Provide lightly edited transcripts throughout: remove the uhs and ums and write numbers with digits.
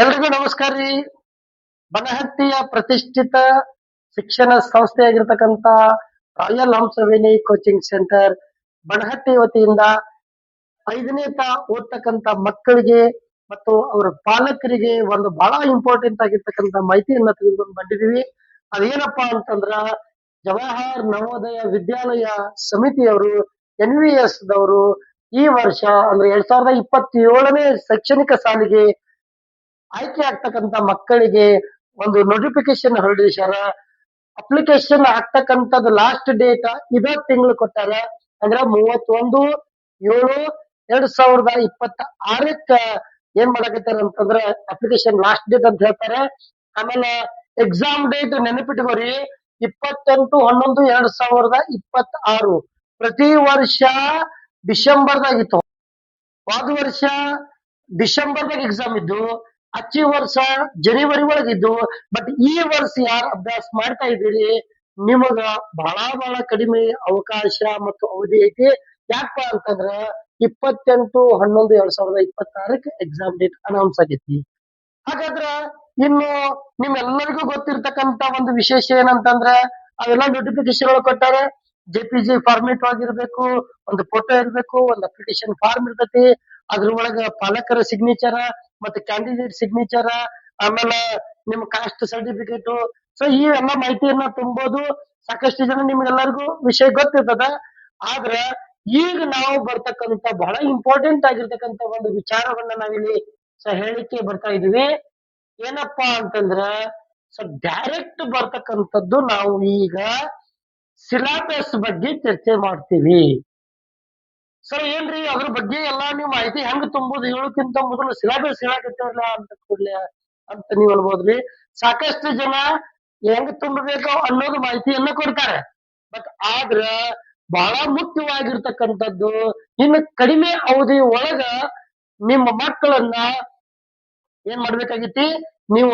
ಎಲ್ರಿಗೂ ನಮಸ್ಕಾರ ರೀ. ಬನಹಟ್ಟಿಯ ಪ್ರತಿಷ್ಠಿತ ಶಿಕ್ಷಣ ಸಂಸ್ಥೆಯಾಗಿರ್ತಕ್ಕಂಥ royal Hamsaveni coaching centre Banahatti ವತಿಯಿಂದ 5ನೇ ಓದ್ತಕ್ಕಂಥ ಮಕ್ಕಳಿಗೆ ಮತ್ತು ಅವರ ಪಾಲಕರಿಗೆ ಒಂದು ಬಹಳ ಇಂಪಾರ್ಟೆಂಟ್ ಆಗಿರ್ತಕ್ಕಂಥ ಮಾಹಿತಿಯನ್ನ ತೆಗೆದುಕೊಂಡು ಬಂದಿದ್ದೀವಿ. ಅದೇನಪ್ಪಾ ಅಂತಂದ್ರ ಜವಾಹರ್ ನವೋದಯ ವಿದ್ಯಾಲಯ ಸಮಿತಿಯವರು NVS ದವರು ಈ ವರ್ಷ ಅಂದ್ರೆ 2027ನೇ ಶೈಕ್ಷಣಿಕ ಸಾಲಿಗೆ ಆಯ್ಕೆ ಆಗ್ತಕ್ಕಂತ ಮಕ್ಕಳಿಗೆ ಒಂದು ನೋಟಿಫಿಕೇಶನ್ ಹೊರಡಿಸ್ಯಾರ. ಅಪ್ಲಿಕೇಶನ್ ಹಾಕ್ತಕ್ಕಂಥದ್ದು ಲಾಸ್ಟ್ ಡೇಟ್ ಇದೇ ತಿಂಗಳು ಕೊಟ್ಟಾರ. ಅಂದ್ರೆ 31/7/2026 ಏನ್ ಮಾಡಕತ್ತಾರ ಅಂತಂದ್ರೆ ಅಪ್ಲಿಕೇಶನ್ ಲಾಸ್ಟ್ ಡೇಟ್ ಅಂತ ಹೇಳ್ತಾರೆ. ಆಮೇಲೆ ಎಕ್ಸಾಮ್ ಡೇಟ್ ನೆನಪಿಟ್ಕೋರಿ, 28/11/2026. ಪ್ರತಿ ವರ್ಷ ಡಿಸೆಂಬರ್ದಾಗಿತ್ತು. ಹೋದ ವರ್ಷ ಡಿಸೆಂಬರ್ದಾಗ ಎಕ್ಸಾಮ್ ಇದ್ದು, ಅಚ್ಚಿ ವರ್ಷ ಜನವರಿ ಒಳಗಿದ್ದು. ಬಟ್ ಈ ವರ್ಷ ಯಾರು ಅಭ್ಯಾಸ ಮಾಡ್ತಾ ಇದ್ದೀರಿ ನಿಮಗ ಬಹಳ ಕಡಿಮೆ ಅವಕಾಶ ಮತ್ತು ಅವಧಿ ಐತಿ. ಯಾಕಪ್ಪ ಅಂತಂದ್ರ 28/11/2026 ಎಕ್ಸಾಮ್ ಡೇಟ್ ಅನೌನ್ಸ್ ಆಗೈತಿ. ಹಾಗಾದ್ರ ಇನ್ನು ನಿಮ್ಮೆಲ್ಲರಿಗೂ ಗೊತ್ತಿರ್ತಕ್ಕಂತ ಒಂದು ವಿಶೇಷ ಏನಂತಂದ್ರ ಅವೆಲ್ಲ ನೋಟಿಫಿಕೇಶನ್ ಒಳಗೆ ಕೊಟ್ಟಾರೆ. JPG ಫಾರ್ಮೇಟ್ ಆಗಿರ್ಬೇಕು, ಒಂದು ಫೋಟೋ ಇರ್ಬೇಕು, ಒಂದು ಅಪ್ಲಿಕೇಶನ್ ಫಾರ್ಮ್ ಇರ್ತೈತಿ. ಅದ್ರ ಒಳಗ ಪಾಲಕರ ಸಿಗ್ನೇಚರ್ ಮತ್ತೆ ಕ್ಯಾಂಡಿಡೇಟ್ ಸಿಗ್ನೇಚರ್, ಆಮೇಲೆ ನಿಮ್ ಕಾಸ್ಟ್ ಸರ್ಟಿಫಿಕೇಟ್. ಸೊ ಈ ಎಲ್ಲ ಮಾಹಿತಿಯನ್ನ ತುಂಬೋದು. ಸಾಕಷ್ಟು ಜನ ನಿಮ್ಗೆಲ್ಲರಿಗೂ ವಿಷಯ ಗೊತ್ತಿರ್ತದ. ಆದ್ರ ಈಗ ನಾವು ಬರ್ತಕ್ಕಂತ ಬಹಳ ಇಂಪಾರ್ಟೆಂಟ್ ಆಗಿರ್ತಕ್ಕಂತ ಒಂದು ವಿಚಾರವನ್ನ ನಾವಿಲ್ಲಿ ಹೇಳಿಕೆ ಬರ್ತಾ ಇದೀವಿ. ಏನಪ್ಪಾ ಅಂತಂದ್ರ ಡೈರೆಕ್ಟ್ ಬರ್ತಕ್ಕಂಥದ್ದು ನಾವು ಈಗ ಸಿಲೆಬಸ್ ಬಗ್ಗೆ ಚರ್ಚೆ ಮಾಡ್ತೀವಿ. ಸೊ ಏನ್ರಿ ಅದ್ರ ಬಗ್ಗೆ ಎಲ್ಲಾ ನೀವು ಮಾಹಿತಿ ಹೆಂಗ್ ತುಂಬುದು ಹೇಳೋಕ್ಕಿಂತ ಮೊದಲು ಸಿಲೆಬಸ್ ಹೇಳಕತ್ತಿರಲ್ಲ ಅಂತ ಕೂಡ್ಲೆ ಅಂತ ನೀವ್ ಅನ್ಬೋದ್ರಿ. ಸಾಕಷ್ಟು ಜನ ಹೆಂಗ್ ತುಂಬಬೇಕು ಅನ್ನೋದು ಮಾಹಿತಿಯನ್ನ ಕೊಡ್ತಾರೆ. ಬಟ್ ಆದ್ರ ಬಹಳ ಮುಖ್ಯವಾಗಿರ್ತಕ್ಕಂಥದ್ದು ಇನ್ನು ಕಡಿಮೆ ಅವಧಿ ಒಳಗ ನಿಮ್ಮ ಮಕ್ಕಳನ್ನ ಏನ್ ಮಾಡ್ಬೇಕಾಗಿತಿ, ನೀವು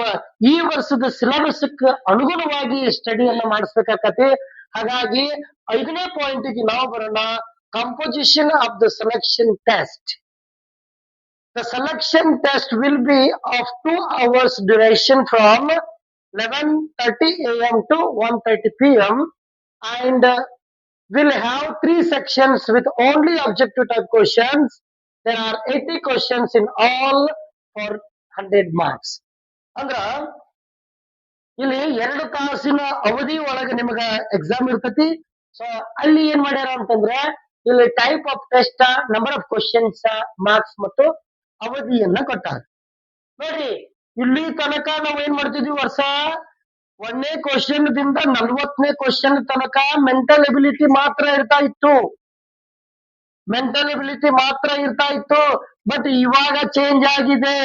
ಈ ವರ್ಷದ ಸಿಲೆಬಸ್ ಅನುಗುಣವಾಗಿ ಸ್ಟಡಿಯನ್ನ ಮಾಡಿಸ್ಬೇಕಾಗತ್ತೆ. ಹಾಗಾಗಿ 5ನೇ ಪಾಯಿಂಟ್ಗೆ ನಾವು ಬರೋಣ. Composition of the selection test. The selection test will be of 2 hours duration from 11:30 AM to 1:30 PM and will have 3 sections with only objective type questions. There are 80 questions in all for 100 marks. ಅಂದ್ರ ಇಲ್ಲಿ 2 ತಾಸಿನ ಅವಧಿ ಒಳಗೆ ನಿಮಗ exam ಇರ್ತತಿ. So ಅಲ್ಲಿ ಏನ್ ಮಾಡ್ಯಾರ ಅಂತಂದ್ರೆ ಇಲ್ಲಿ type of test, number of questions, marks ಮತ್ತು ಅವಧಿಯನ್ನ ಕೊಟ್ಟಾರ. ನೋಡ್ರಿ, ಇಲ್ಲಿ ತನಕ ನಾವ್ ಏನ್ ಮಾಡ್ತಿದ್ವಿ, ವರ್ಷ 1ನೇ ಕ್ವಶನ್ ದಿಂದ 40ನೇ ಕ್ವಶನ್ ತನಕ ಮೆಂಟಲ್ ಎಬಿಲಿಟಿ ಮಾತ್ರ ಇರ್ತಾ ಇತ್ತು. ಬಟ್ ಇವಾಗ ಚೇಂಜ್ ಆಗಿದೆ.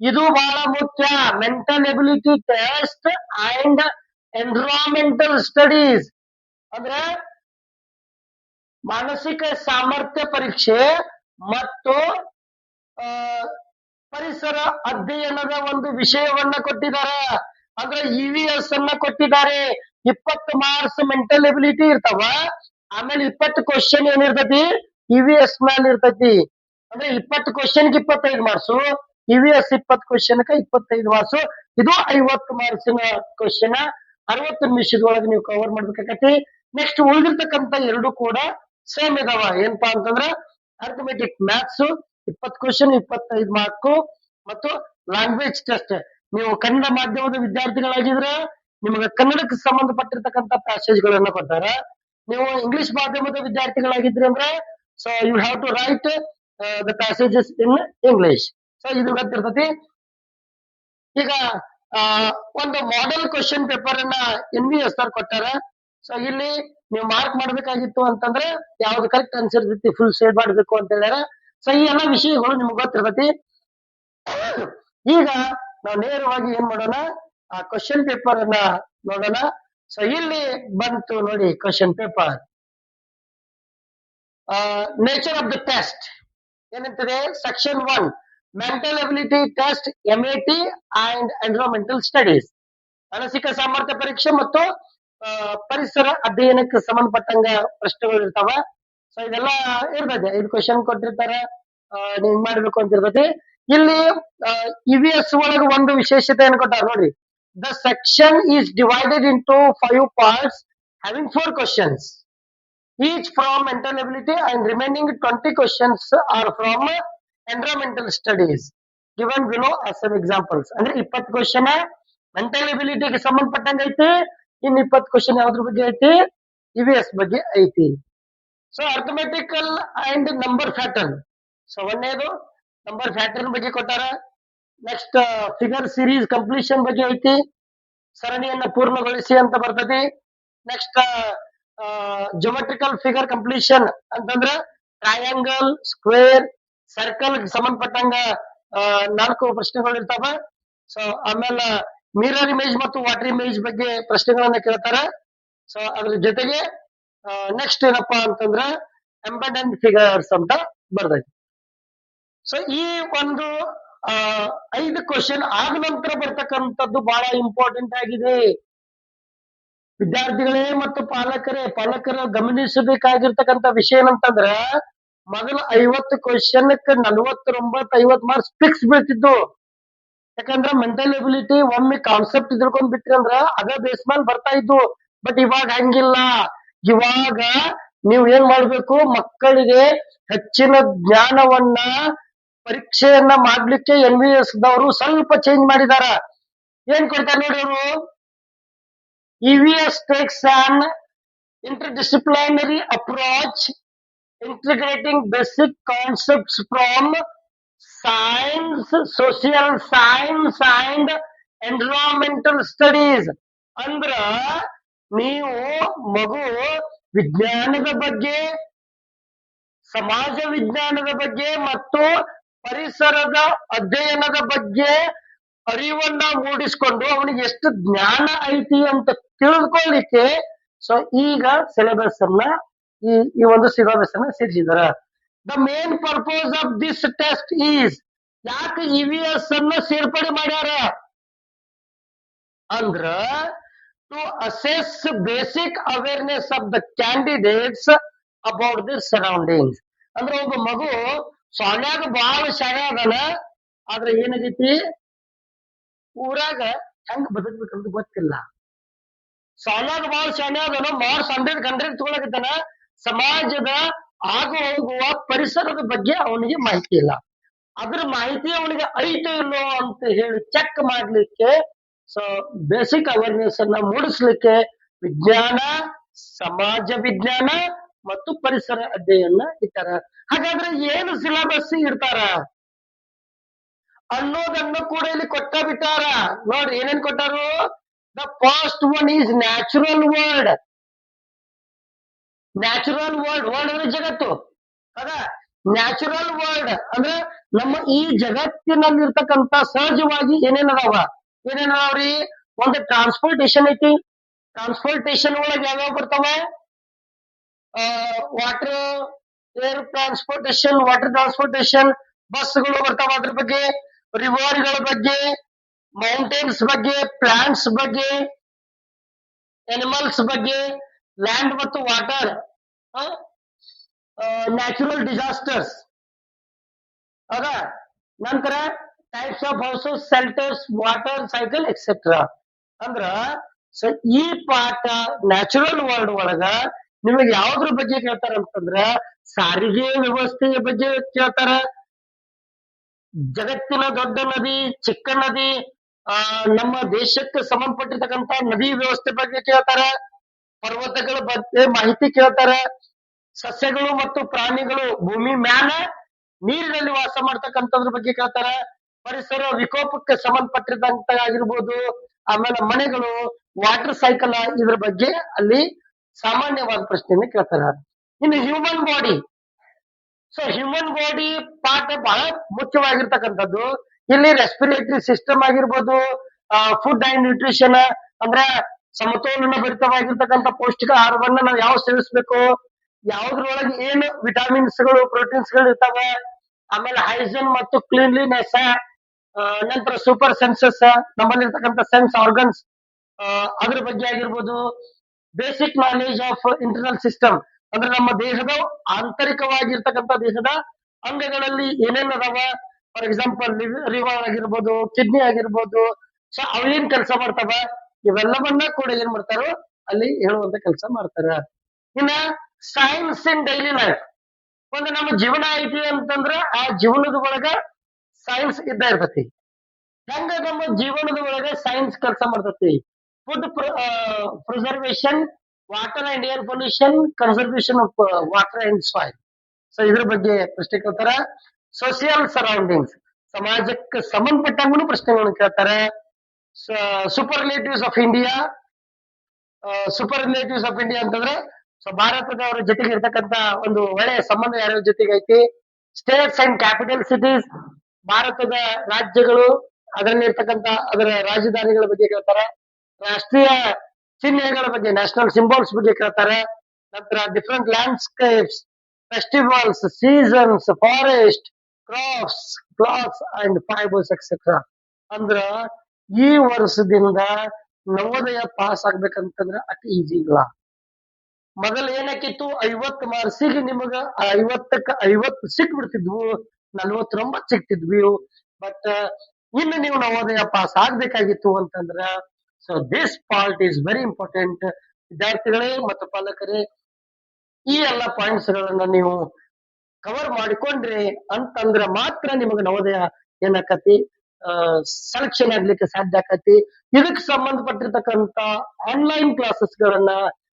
ಇದು ಬಹಳ ಮುಖ್ಯ. Mental ability test and environmental studies ಅಂದ್ರೆ ಮಾನಸಿಕ ಸಾಮರ್ಥ್ಯ ಪರೀಕ್ಷೆ ಮತ್ತು ಪರಿಸರ ಅಧ್ಯಯನದ ಒಂದು ವಿಷಯವನ್ನ ಕೊಟ್ಟಿದ್ದಾರೆ. ಅಂದ್ರೆ EVS ಅನ್ನ ಕೊಟ್ಟಿದ್ದಾರೆ. 20 ಮಾರ್ಕ್ಸ್ ಮೆಂಟಲ್ ಎಬಿಲಿಟಿ ಇರ್ತಾವ. ಆಮೇಲೆ 20 ಕ್ವಶನ್ ಏನಿರ್ತತಿ EVS ಮೇಲೆ ಇರ್ತೈತಿ. ಅಂದ್ರೆ 20 ಕ್ವಶನ್ಗೆ 25 ಮಾರ್ಕ್ಸು, EVS 20 ಕ್ವಶನ್ಕ 25 ಮಾರ್ಕ್ಸು. ಇದು 50 ಮಾರ್ಕ್ಸಿನ ಕ್ವಶನ್ 60 ನಿಮಿಷದೊಳಗೆ ನೀವು ಕವರ್ ಮಾಡ್ಬೇಕಾಗತ್ತೆ. ನೆಕ್ಸ್ಟ್ ಉಳಿದಿರ್ತಕ್ಕಂಥ 2 ಕೂಡ ಸೇಮ್ ಇದಾವ. ಏನಪ್ಪಾ ಅಂತಂದ್ರ ಅರ್ಥಮೆಟಿಕ್ ಮ್ಯಾಥ್ಸ್ 20 ಕ್ವಶನ್ 25 ಮಾರ್ಕ್ ಮತ್ತು ಲ್ಯಾಂಗ್ವೇಜ್ ಟೆಸ್ಟ್. ನೀವು ಕನ್ನಡ ಮಾಧ್ಯಮದ ವಿದ್ಯಾರ್ಥಿಗಳಾಗಿದ್ರೆ ನಿಮಗೆ ಕನ್ನಡಕ್ಕೆ ಸಂಬಂಧಪಟ್ಟಿರ್ತಕ್ಕಂಥ ಪ್ಯಾಸೇಜ್ ಗಳನ್ನ ಕೊಡ್ತಾರೆ. ನೀವು ಇಂಗ್ಲಿಷ್ ಮಾಧ್ಯಮದ ವಿದ್ಯಾರ್ಥಿಗಳಾಗಿದ್ರಿ ಅಂದ್ರೆ so you have to write the passages in English. So ಇದು ಗೊತ್ತಿರ್ತತಿ. ಈಗ ಒಂದು ಮಾಡೆಲ್ ಕ್ವಶನ್ ಪೇಪರ್ ಅನ್ನ NVS ಕೊಟ್ಟಾರ. ಸೊ ಇಲ್ಲಿ ನೀವು ಮಾರ್ಕ್ ಮಾಡ್ಬೇಕಾಗಿತ್ತು ಅಂತಂದ್ರೆ ಯಾವ್ದು ಕರೆಕ್ಟ್ ಆನ್ಸರ್ ಇರ್ತೈತಿ ಫುಲ್ ಶೇಡ್ ಮಾಡ್ಬೇಕು ಅಂತ ಹೇಳ್ಯಾರ. ಸೊ ಈ ಎಲ್ಲಾ ವಿಷಯಗಳು ನಿಮ್ಗೆ ಗೊತ್ತಿರ್ತೈತಿ. ಈಗ ನಾವು ನೇರವಾಗಿ ಏನ್ ಮಾಡೋಣ, ಆ ಕ್ವಶನ್ ಪೇಪರ್ ಅನ್ನ ನೋಡೋಣ. ಸೊ ಇಲ್ಲಿ ಬಂತು ನೋಡಿ question paper. Nature of the test ಏನಂತದೆ, section 1 mental ability test MAT and environmental studies, ಮಾನಸಿಕ ಸಾಮರ್ಥ್ಯ ಪರೀಕ್ಷೆ ಮತ್ತು ಪರಿಸರ ಅಧ್ಯಯನಕ್ಕೆ ಸಂಬಂಧಪಟ್ಟಂಗ ಪ್ರಶ್ನೆಗಳು ಇರ್ತಾವ. ಸೊ ಇದೆಲ್ಲ ಇರ್ತದೆ. 5 ಕ್ವಶನ್ ಕೊಟ್ಟಿರ್ತಾರೆ, ನೀವು ಮಾಡ್ಬೇಕು ಅಂತ ಇರ್ತೈತಿ. ಇಲ್ಲಿ EVS ಒಳಗ ಒಂದು ವಿಶೇಷತೆ ಏನ್ ಕೊಟ್ಟಾರ ನೋಡ್ರಿ. The section is divided into 5 parts having 4 questions each from mental ability and remaining 20 questions are from environmental studies given below as some examples. ಅಂದ್ರೆ 20 ಕ್ವಶನ್ ಮೆಂಟಲ್ ಎಬಿಲಿಟಿಗೆ ಸಂಬಂಧಪಟ್ಟಂಗ ಐತಿ, ಇನ್ 20 ಕ್ವಶನ್ ಯಾವ್ದ್ರ ಬಗ್ಗೆ ಐತಿ, EVS ಬಗ್ಗೆ ಐತಿ. So arithmetical and number pattern. So ಒಂದೇದು number pattern ಬಗ್ಗೆ ಕೊಟ್ಟಾರ. ನೆಕ್ಸ್ಟ್ ಫಿಗರ್ ಸೀರೀಸ್ ಕಂಪ್ಲೀಷನ್ ಬಗ್ಗೆ ಐತಿ, ಸರಣಿಯನ್ನ ಪೂರ್ಣಗೊಳಿಸಿ ಅಂತ ಬರ್ತದೆ. ನೆಕ್ಸ್ಟ್ ಜೊಮೆಟ್ರಿಕಲ್ ಫಿಗರ್ ಕಂಪ್ಲೀಷನ್ ಅಂತಂದ್ರ ಟ್ರಯಾಂಗಲ್, ಸ್ಕ್ವೇರ್, ಸರ್ಕಲ್ ಸಂಬಂಧಪಟ್ಟಂಗ 4 ಪ್ರಶ್ನೆಗಳು ಇರ್ತಾವ. ಸೊ ಆಮೇಲೆ ಮಿರರ್ ಇಮೇಜ್ ಮತ್ತು ವಾಟರ್ ಇಮೇಜ್ ಬಗ್ಗೆ ಪ್ರಶ್ನೆಗಳನ್ನ ಕೇಳ್ತಾರ. ಸೊ ಅದ್ರ ಜೊತೆಗೆ ನೆಕ್ಸ್ಟ್ ಏನಪ್ಪಾ ಅಂತಂದ್ರ ಎಂಬೆಡೆಡ್ ಫಿಗರ್ಸ್ ಅಂತ ಬರ್ತೈತಿ. ಸೊ ಈ ಒಂದು 5 ಕ್ವಶನ್ ಆದ ನಂತರ ಬರ್ತಕ್ಕಂಥದ್ದು ಬಹಳ ಇಂಪಾರ್ಟೆಂಟ್ ಆಗಿದೆ. ವಿದ್ಯಾರ್ಥಿಗಳೇ ಮತ್ತು ಪಾಲಕರ ಗಮನಿಸಬೇಕಾಗಿರ್ತಕ್ಕಂಥ ವಿಷಯ ಏನಂತಂದ್ರ, ಮೊದಲ 50 ಕ್ವಶನ್ಕ್ಕೆ 49-50 ಮಾರ್ಕ್ಸ್ ಫಿಕ್ಸ್ ಬೀಳ್ತಿದ್ದು. ಯಾಕಂದ್ರ ಮೆಂಟಲ್ ಎಬಿಲಿಟಿ ಒಮ್ಮೆ ಕಾನ್ಸೆಪ್ಟ್ ತಿಳ್ಕೊಂಡ್ ಬಿಟ್ರಿ ಅಂದ್ರ ಅದ ಬೇಸ್ ಮೇಲೆ ಬರ್ತಾ ಇದ್ದು. ಬಟ್ ಇವಾಗ ಹಂಗಿಲ್ಲ. ಇವಾಗ ನೀವು ಏನ್ ಮಾಡ್ಬೇಕು, ಮಕ್ಕಳಿಗೆ ಹೆಚ್ಚಿನ ಜ್ಞಾನವನ್ನ ಪರೀಕ್ಷೆಯನ್ನ ಮಾಡ್ಲಿಕ್ಕೆ NVS ದವರು ಸ್ವಲ್ಪ ಚೇಂಜ್ ಮಾಡಿದಾರ. ಏನ್ ಕೊಡ್ತಾರೆ ನೋಡಿ ಅವರು, EVS takes an interdisciplinary approach integrating basic concepts from science, social science and environmental studies. ಅಂದ್ರ ನೀವು ಮಗು ವಿಜ್ಞಾನದ ಬಗ್ಗೆ, ಸಮಾಜ ವಿಜ್ಞಾನದ ಬಗ್ಗೆ ಮತ್ತು ಪರಿಸರದ ಅಧ್ಯಯನದ ಬಗ್ಗೆ ಅರಿವನ್ನ ಮೂಡಿಸ್ಕೊಂಡು ಅವನಿಗೆ ಎಷ್ಟು ಜ್ಞಾನ ಐತಿ ಅಂತ ತಿಳಿದುಕೊಳ್ಳಿಕ್ಕೆ ಸೊ ಈಗ ಸಿಲೆಬಸ್ ಅನ್ನ ಈ ಒಂದು ಸಿಲೆಬಸ್ ಅನ್ನ ಸೇರಿಸಿದಾರ. The main purpose of this test is, ಯಾಕೆ EVS ಅನ್ನ ಸೇರ್ಪಡೆ ಮಾಡ್ಯಾರ ಅಂದ್ರ to assess basic awareness of the candidates about their surroundings. ಅಂದ್ರೆ ಒಬ್ಬ ಮಗು ಶಾಲ್ಯಾಗ ಬಹಳ ಶಾಲೆ ಅದಾನ, ಆದ್ರೆ ಏನಾಗೈತಿ ಊರಾಗ ಹೆಂಗ್ ಬದುಕ್ಬೇಕಂತ ಗೊತ್ತಿಲ್ಲ. ಶಾಲ್ಯಾಗ ಬಹಳ ಶಾಲೆ ಅದಾನ, ಮಾರ್ಕ್ಸ್ 100 ತಗೊಳಕತ್ತಾನ, ಸಮಾಜದ ಆಗು ಹೋಗುವ ಪರಿಸರದ ಬಗ್ಗೆ ಅವನಿಗೆ ಮಾಹಿತಿ ಇಲ್ಲ. ಅದ್ರ ಮಾಹಿತಿ ಅವನಿಗೆ ಐತೋ ಇಲ್ಲೋ ಅಂತ ಹೇಳಿ ಚೆಕ್ ಮಾಡ್ಲಿಕ್ಕೆ, ಸೊ ಬೇಸಿಕ್ ಅವೇರ್ನೆಸ್ ಅನ್ನ ಮೂಡಿಸ್ಲಿಕ್ಕೆ ವಿಜ್ಞಾನ, ಸಮಾಜ ವಿಜ್ಞಾನ ಮತ್ತು ಪರಿಸರ ಅಧ್ಯಯನ ಇಟ್ಟಾರ. ಹಾಗಾದ್ರೆ ಏನು ಸಿಲೆಬಸ್ ಇಡ್ತಾರ ಅನ್ನೋದನ್ನು ಕೂಡ ಇಲ್ಲಿ ಕೊಟ್ಟ ಬಿಟ್ಟಾರ. ನೋಡ್ರಿ ಏನೇನ್ ಕೊಟ್ಟಾರು. The first one is natural world. Natural world, world ಅಂದ್ರೆ ಜಗತ್ತು. ಹೌದಾ? ನ್ಯಾಚುರಲ್ ವರ್ಲ್ಡ್ ಅಂದ್ರೆ ನಮ್ಮ ಈ ಜಗತ್ತಿನಲ್ಲಿರ್ತಕ್ಕಂಥ ಸಹಜವಾಗಿ ಏನೇನದಾವ್ರಿ. ಒಂದು ಟ್ರಾನ್ಸ್ಪೋರ್ಟೇಶನ್ ಐತಿ. ಟ್ರಾನ್ಸ್ಪೋರ್ಟೇಶನ್ ಒಳಗೆ ಯಾವ್ಯಾವ ಬರ್ತಾವ, water, air transportation, water transportation, ಬಸ್ಗಳು ಬರ್ತಾವ, ಅದ್ರ ಬಗ್ಗೆ, ರಿವರ್ಗಳ ಬಗ್ಗೆ, ಮೌಂಟೇನ್ಸ್ ಬಗ್ಗೆ, ಪ್ಲಾಂಟ್ಸ್ ಬಗ್ಗೆ, ಅನಿಮಲ್ಸ್ ಬಗ್ಗೆ, ಲ್ಯಾಂಡ್ ಮತ್ತು ವಾಟರ್, ನ್ಯಾಚುರಲ್ ಡಿಸಾಸ್ಟರ್ಸ್. ಹೌದಾ? ನಂತರ types of houses, shelters, water cycle etcetera. ಅಂದ್ರ ಸೊ ಈ ಪಾಠ ನ್ಯಾಚುರಲ್ ವರ್ಲ್ಡ್ ಒಳಗ ನಿಮಗೆ ಯಾವ್ದ್ರ ಬಗ್ಗೆ ಕೇಳ್ತಾರ ಅಂತಂದ್ರ, ಸಾರಿಗೆ ವ್ಯವಸ್ಥೆಯ ಬಗ್ಗೆ ಕೇಳ್ತಾರ. ಜಗತ್ತಿನ ದೊಡ್ಡ ನದಿ, ಚಿಕ್ಕ ನದಿ, ನಮ್ಮ ದೇಶಕ್ಕೆ ಸಂಬಂಧಪಟ್ಟಿರ್ತಕ್ಕಂಥ ನದಿ ವ್ಯವಸ್ಥೆ ಬಗ್ಗೆ ಕೇಳ್ತಾರ. ಪರ್ವತಗಳ ಬಗ್ಗೆ ಮಾಹಿತಿ ಕೇಳ್ತಾರ. ಸಸ್ಯಗಳು ಮತ್ತು ಪ್ರಾಣಿಗಳು ಭೂಮಿ ಮ್ಯಾಲ ನೀರಿನಲ್ಲಿ ವಾಸ ಮಾಡ್ತಕ್ಕಂಥದ್ರ ಬಗ್ಗೆ ಕೇಳ್ತಾರ. ಪರಿಸರ ವಿಕೋಪಕ್ಕೆ ಸಂಬಂಧಪಟ್ಟಿದ್ದಂತ ಆಗಿರ್ಬೋದು. ಆಮೇಲೆ ಮನೆಗಳು, ವಾಟರ್ ಸೈಕಲ್, ಇದ್ರ ಬಗ್ಗೆ ಅಲ್ಲಿ ಸಾಮಾನ್ಯವಾದ ಪ್ರಶ್ನೆಯನ್ನ ಕೇಳ್ತಾರ. ಇನ್ನು human body. So human body ಪಾಠ ಬಹಳ ಮುಖ್ಯವಾಗಿರ್ತಕ್ಕಂಥದ್ದು. ಇಲ್ಲಿ ರೆಸ್ಪಿರೇಟರಿ ಸಿಸ್ಟಮ್ ಆಗಿರ್ಬೋದು, ಫುಡ್ ಅಂಡ್ ನ್ಯೂಟ್ರಿಷನ್ ಅಂದ್ರೆ ಸಮತೋಲನ ಭರಿತವಾಗಿರ್ತಕ್ಕಂಥ ಪೌಷ್ಟಿಕ ಆಹಾರವನ್ನ ನಾವು ಯಾವ ಸೇವಿಸ್ಬೇಕು, ಯಾವ್ದ್ರೊಳಗೆ ಏನು ವಿಟಮಿನ್ಸ್ ಗಳು, ಪ್ರೋಟೀನ್ಸ್ ಗಳು ಇರ್ತಾವೆ. ಆಮೇಲೆ ಹೈಜೀನ್ ಮತ್ತು ಕ್ಲೀನ್ಲಿನೆಸ್. ನಂತರ ಸೂಪರ್ ಸೆನ್ಸಸ್, ನಮ್ಮಲ್ಲಿರ್ತಕ್ಕಂಥ ಸೆನ್ಸ್ ಆರ್ಗನ್ಸ್, ಅದ್ರ ಬಗ್ಗೆ ಆಗಿರ್ಬೋದು. Basic knowledge of internal system ಅಂದ್ರೆ ನಮ್ಮ ದೇಹದ ಆಂತರಿಕವಾಗಿರ್ತಕ್ಕಂಥ ದೇಹದ ಅಂಗಗಳಲ್ಲಿ ಏನೇನ್ ಅದಾವ, ಫಾರ್ ಎಕ್ಸಾಂಪಲ್ ಲಿವರ್ ಆಗಿರ್ಬೋದು, ಕಿಡ್ನಿ ಆಗಿರ್ಬೋದು. ಸೊ ಅವೇನ್ ಕೆಲಸ ಮಾಡ್ತಾವ, ಇವೆಲ್ಲವನ್ನ ಕೂಡ ಏನ್ ಮಾಡ್ತಾರೋ ಅಲ್ಲಿ ಹೇಳುವಂತ ಕೆಲಸ ಮಾಡ್ತಾರ. ಇನ್ನ ಸೈನ್ಸ್ ಇನ್ ಡೈಲಿ ಲೈಫ್, ಒಂದು ನಮ್ಮ ಜೀವನ ಐತಿ ಅಂತಂದ್ರ ಆ ಜೀವನದ ಒಳಗ ಸೈನ್ಸ್ ಇದ್ದ ಇರ್ತತಿ. ಹೆಂಗ ನಮ್ಮ ಜೀವನದ ಒಳಗ ಸೈನ್ಸ್ ಕೆಲಸ ಮಾಡ್ತತಿ? Food preservation, water and air pollution, conservation of water and soil. So ಇದ್ರ ಬಗ್ಗೆ ಪ್ರಶ್ನೆ ಕೇಳ್ತಾರ. ಸೋಷಿಯಲ್ ಸರೌಂಡಿಂಗ್ಸ್, ಸಮಾಜಕ್ಕೆ ಸಂಬಂಧಪಟ್ಟಂಗೂ ಪ್ರಶ್ನೆಗಳನ್ನು ಕೇಳ್ತಾರೆ. ಸೂಪರ್ಲೇಟಿವ್ಸ್ ಆಫ್ ಇಂಡಿಯಾ, ಸೂಪರ್ಲೇಟಿವ್ಸ್ ಆಫ್ ಇಂಡಿಯಾ ಅಂತಂದ್ರೆ ಸೊ ಭಾರತದವರ ಜೊತೆಗೆ ಇರ್ತಕ್ಕಂತ ಒಂದು ಒಳ್ಳೆಯ ಸಂಬಂಧ ಯಾರ್ಯಾರ ಜೊತೆಗೆ ಐತಿ. ಸ್ಟೇಟ್ಸ್ ಅಂಡ್ ಕ್ಯಾಪಿಟಲ್ ಸಿಟೀಸ್, ಭಾರತದ ರಾಜ್ಯಗಳು ಅದರಲ್ಲಿ ಇರ್ತಕ್ಕಂತ ಅದರ ರಾಜಧಾನಿಗಳ ಬಗ್ಗೆ ಕೇಳ್ತಾರೆ. ರಾಷ್ಟ್ರೀಯ ಚಿಹ್ನೆಗಳ ಬಗ್ಗೆ, ನ್ಯಾಷನಲ್ ಸಿಂಬಲ್ಸ್ ಬಗ್ಗೆ ಕೇಳ್ತಾರೆ. ನಂತರ different landscapes, festivals, seasons, forest, crops, clothes and fibres etcetera. ಅಂದ್ರ ಈ ವರ್ಷದಿಂದ ನವೋದಯ ಪಾಸ್ ಆಗ್ಬೇಕಂತಂದ್ರ ಅಟ್ ಈಜಿ ಇಲ್ಲ. ಮೊದಲ ಏನಕ್ಕಿತ್ತು, 50 ಮಾರ್ಕ್ಸಿಗೆ ನಿಮಗ 50ಕ್ಕ 50 ಸಿಕ್ ಬಿಡ್ತಿದ್ವು, 49 ಸಿಕ್ತಿದ್ವಿ. ಬಟ್ ಇನ್ನು ನೀವು ನವೋದಯ ಪಾಸ್ ಆಗ್ಬೇಕಾಗಿತ್ತು ಅಂತಂದ್ರ so this part is very important. ವಿದ್ಯಾರ್ಥಿಗಳೇ ಮತ್ತು ಪಾಲಕರೇ, ಈ ಎಲ್ಲ ಪಾಯಿಂಟ್ಸ್ ಗಳನ್ನ ನೀವು ಕವರ್ ಮಾಡಿಕೊಂಡ್ರಿ ಅಂತಂದ್ರ ಮಾತ್ರ ನಿಮಗ ನವೋದಯ ಏನಾಕತಿ ಸೆಲೆಕ್ಷನ್ ಆಗ್ಲಿಕ್ಕೆ ಸಾಧ್ಯ ಆಕತಿ. ಇದಕ್ಕೆ ಸಂಬಂಧಪಟ್ಟಿರ್ತಕ್ಕಂತ ಆನ್ಲೈನ್ ಕ್ಲಾಸಸ್ ಗಳನ್ನ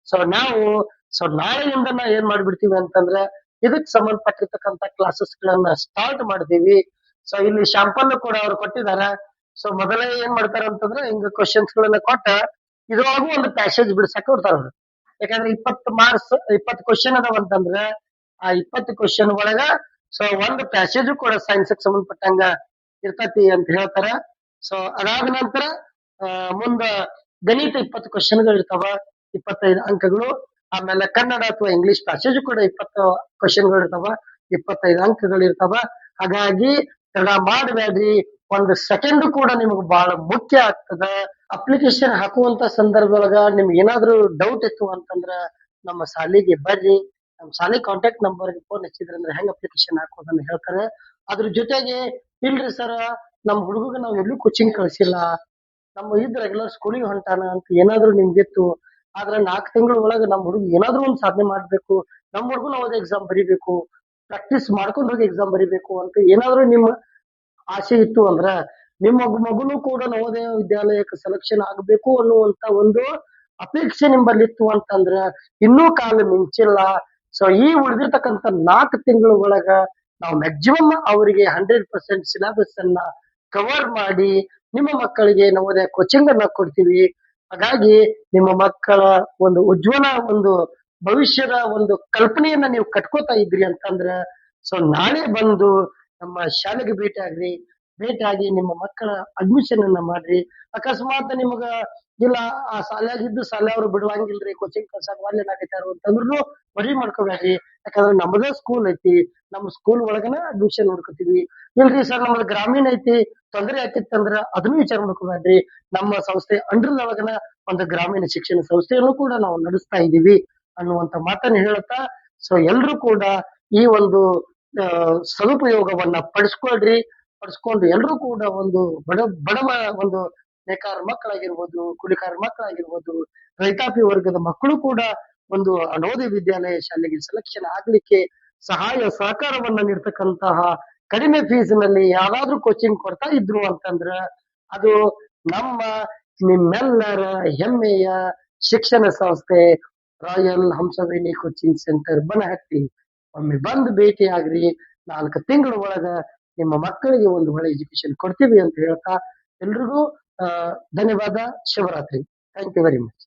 ಸೊ ನಾಳೆಯಿಂದ ಏನ್ ಮಾಡ್ಬಿಡ್ತೀವಿ ಅಂತಂದ್ರೆ ಇದಕ್ ಸಂಬಂಧಪಟ್ಟಿರ್ತಕ್ಕಂತ ಕ್ಲಾಸಸ್ ಗಳನ್ನ ಸ್ಟಾರ್ಟ್ ಮಾಡ್ತೀವಿ. ಸೊ ಇಲ್ಲಿ ಶಾಂಪಲ್ ಕೂಡ ಅವ್ರು ಕೊಟ್ಟಿದ್ದಾರೆ. ಸೊ ಮೊದಲೇ ಏನ್ ಮಾಡ್ತಾರ ಅಂತಂದ್ರೆ ಹಿಂಗ ಕ್ವಶನ್ಸ್ ಗಳನ್ನ ಕೊಟ್ಟ ಇದ್ರೊಳಗೂ ಒಂದು ಪ್ಯಾಸೇಜ್ ಬಿಡ್ಸಕ್ ಕೊಡ್ತಾರ ಅವ್ರು. ಯಾಕಂದ್ರೆ 20 ಮಾರ್ಕ್ಸ್ 20 ಕ್ವಶನ್ ಅದಾವ ಅಂತಂದ್ರೆ ಆ 20 ಕ್ವಶನ್ ಒಳಗ ಸೊ ಒಂದು ಪ್ಯಾಸೇಜ್ ಕೂಡ ಸೈನ್ಸ್ ಸಂಬಂಧಪಟ್ಟಂಗ ಇರ್ತತಿ ಅಂತ ಹೇಳ್ತಾರ. ಸೊ ಅದಾದ ನಂತರ ಮುಂದ ಗಣಿತ 20 ಕ್ವಶನ್ಗಳು ಇರ್ತಾವ, 25 ಅಂಕಗಳು. ಆಮೇಲೆ ಕನ್ನಡ ಅಥವಾ ಇಂಗ್ಲಿಷ್ ಪ್ಯಾಸೇಜ್ ಕೂಡ 20 ಕ್ವಶನ್ಗಳು ಇರ್ತಾವ, 25 ಅಂಕಗಳು ಇರ್ತಾವ. ಹಾಗಾಗಿ ತಡ ಮಾಡಬೇಡ್ರಿ, ಒಂದು ಸೆಕೆಂಡ್ ಕೂಡ ನಿಮ್ಗೆ ಬಹಳ ಮುಖ್ಯ ಆಗ್ತದ. ಅಪ್ಲಿಕೇಶನ್ ಹಾಕುವಂತ ಸಂದರ್ಭದೊಳಗ ನಿಮ್ಗೆ ಏನಾದ್ರು ಡೌಟ್ ಇತ್ತು ಅಂತಂದ್ರ ನಮ್ಮ ಶಾಲೆಗೆ ಬರ್ರಿ. ನಮ್ಮ ಶಾಲೆ ಕಾಂಟ್ಯಾಕ್ಟ್ ನಂಬರ್ಗೆ ಫೋನ್ ಹಚ್ಚಿದ್ರಂದ್ರೆ ಹೆಂಗ್ ಅಪ್ಲಿಕೇಶನ್ ಹಾಕೋದನ್ನ ಹೇಳ್ತಾರೆ. ಅದ್ರ ಜೊತೆಗೆ ಇಲ್ರಿ ಸರ್, ನಮ್ ಹುಡುಗ ನಾವ್ ಎಲ್ಲೂ ಕೋಚಿಂಗ್ ಕಳ್ಸಿಲ್ಲ, ನಮ್ಮ ಇದ್ ರೆಗ್ಯುಲರ್ ಸ್ಕೂಲಿಗೆ ಹೊಂಟಾನ ಅಂತ ಏನಾದ್ರು ನಿಮ್ಗಿತ್ತು, ಆದ್ರೆ 4 ತಿಂಗಳ ಒಳಗ ನಮ್ ಹುಡುಗ ಏನಾದ್ರು ಒಂದ್ ಸಾಧನೆ ಮಾಡ್ಬೇಕು, ನಮ್ ಹುಡುಗ ನಾವ್ ಎಕ್ಸಾಮ್ ಬರಿಬೇಕು, ಪ್ರಾಕ್ಟೀಸ್ ಮಾಡ್ಕೊಂಡು ಹೋಗಿ ಎಕ್ಸಾಮ್ ಬರಿಬೇಕು ಅಂತ ಏನಾದ್ರು ನಿಮ್ಮ ಆಸೆ ಇತ್ತು ಅಂದ್ರ, ನಿಮ್ಮ ಮಗುನು ಕೂಡ ನವೋದಯ ವಿದ್ಯಾಲಯಕ್ಕೆ ಸೆಲೆಕ್ಷನ್ ಆಗ್ಬೇಕು ಅನ್ನುವಂತ ಒಂದು ಅಪೇಕ್ಷೆ ನಿಮ್ಮಲ್ಲಿತ್ತು ಅಂತಂದ್ರ ಇನ್ನೂ ಕಾಲ ಮಿಂಚಿಲ್ಲ. ಸೊ ಈ ಉಳಿದಿರ್ತಕ್ಕಂಥ 4 ತಿಂಗಳ ಒಳಗ ನಾವು ಮ್ಯಾಕ್ಸಿಮಮ್ ಅವರಿಗೆ 100% ಸಿಲೆಬಸ್ ಅನ್ನ ಕವರ್ ಮಾಡಿ ನಿಮ್ಮ ಮಕ್ಕಳಿಗೆ ನವೋದಯ ಕೋಚಿಂಗ್ ಅನ್ನ ಕೊಡ್ತೀವಿ. ಹಾಗಾಗಿ ನಿಮ್ಮ ಮಕ್ಕಳ ಒಂದು ಉಜ್ವಲ ಒಂದು ಭವಿಷ್ಯದ ಒಂದು ಕಲ್ಪನೆಯನ್ನ ನೀವು ಕಟ್ಕೋತಾ ಇದ್ರಿ ಅಂತಂದ್ರ ಸೊ ನಾಳೆ ಬಂದು ನಮ್ಮ ಶಾಲೆಗೆ ಭೇಟಿಯಾಗಿ ನಿಮ್ಮ ಮಕ್ಕಳ ಅಡ್ಮಿಷನ್ ಅನ್ನ ಮಾಡ್ರಿ. ಅಕಸ್ಮಾತ್ ನಿಮಗ ಇಲ್ಲ ಆ ಶಾಲ್ಯಾಗಿದ್ದು ಶಾಲೆಯವ್ರು ಬಿಡುವಂಗಿಲ್ರಿ, ಕೋಚಿಂಗ್ ಕಳ್ಸಕ್ ವಾಲ್ಯನ್ ಆಗೈತಾರು ಅಂತಂದ್ರು ವರಿ ಮಾಡ್ಕೋಬೇಡ್ರಿ. ಯಾಕಂದ್ರೆ ನಮ್ಮದೇ ಸ್ಕೂಲ್ ಐತಿ, ನಮ್ಮ ಸ್ಕೂಲ್ ಒಳಗನ ಅಡ್ಮಿಷನ್ ನೋಡ್ಕೋತೀವಿ. ಇಲ್ರಿ ಸರ್ ನಮ್ಮದು ಗ್ರಾಮೀಣ ಐತಿ, ತೊಂದರೆ ಆಕಿತ್ತಂದ್ರ ಅದನ್ನು ವಿಚಾರ ಮಾಡ್ಕೋಬೇಡ್ರಿ. ನಮ್ಮ ಸಂಸ್ಥೆ ಅಂಡರ್ ಒಳಗನ ಒಂದು ಗ್ರಾಮೀಣ ಶಿಕ್ಷಣ ಸಂಸ್ಥೆಯನ್ನು ಕೂಡ ನಾವು ನಡೆಸ್ತಾ ಇದ್ದೀವಿ ಅನ್ನುವಂತ ಮಾತನ್ನ ಹೇಳುತ್ತಾ ಸೊ ಎಲ್ರು ಕೂಡ ಈ ಒಂದು ಸದುಪಯೋಗವನ್ನ ಪಡಿಸ್ಕೊಂಡು ಎಲ್ರು ಕೂಡ ಒಂದು ಬಡ ಒಂದು ನೇಕಾರ ಮಕ್ಕಳಾಗಿರ್ಬೋದು, ಕೂಲಿಕಾರ ಮಕ್ಕಳಾಗಿರ್ಬೋದು, ರೈತಾಪಿ ವರ್ಗದ ಮಕ್ಕಳು ಕೂಡ ಒಂದು ನವೋದಯ ವಿದ್ಯಾಲಯ ಶಾಲೆಗೆ ಸೆಲೆಕ್ಷನ್ ಆಗ್ಲಿಕ್ಕೆ ಸಹಾಯ ಸಹಕಾರವನ್ನ ನೀಡ್ತಕ್ಕಂತಹ ಕಡಿಮೆ ಫೀಸ್ನಲ್ಲಿ ಯಾವ್ದಾದ್ರು ಕೋಚಿಂಗ್ ಕೊಡ್ತಾ ಇದ್ರು ಅಂತಂದ್ರ ಅದು ನಿಮ್ಮೆಲ್ಲರ ಹೆಮ್ಮೆಯ ಶಿಕ್ಷಣ ಸಂಸ್ಥೆ royal Hamsaveni coaching centre Banahatti. ಒಮ್ಮೆ ಬಂದು ಭೇಟಿ ಆಗ್ರಿ. 4 ತಿಂಗಳ ಒಳಗ ನಿಮ್ಮ ಮಕ್ಕಳಿಗೆ ಒಂದು ಒಳ್ಳೆ ಎಜುಕೇಶನ್ ಕೊಡ್ತೀವಿ ಅಂತ ಹೇಳ್ತಾ ಎಲ್ರಿಗೂ ಧನ್ಯವಾದ. ಶುಭರಾತ್ರಿ. Thank you very much.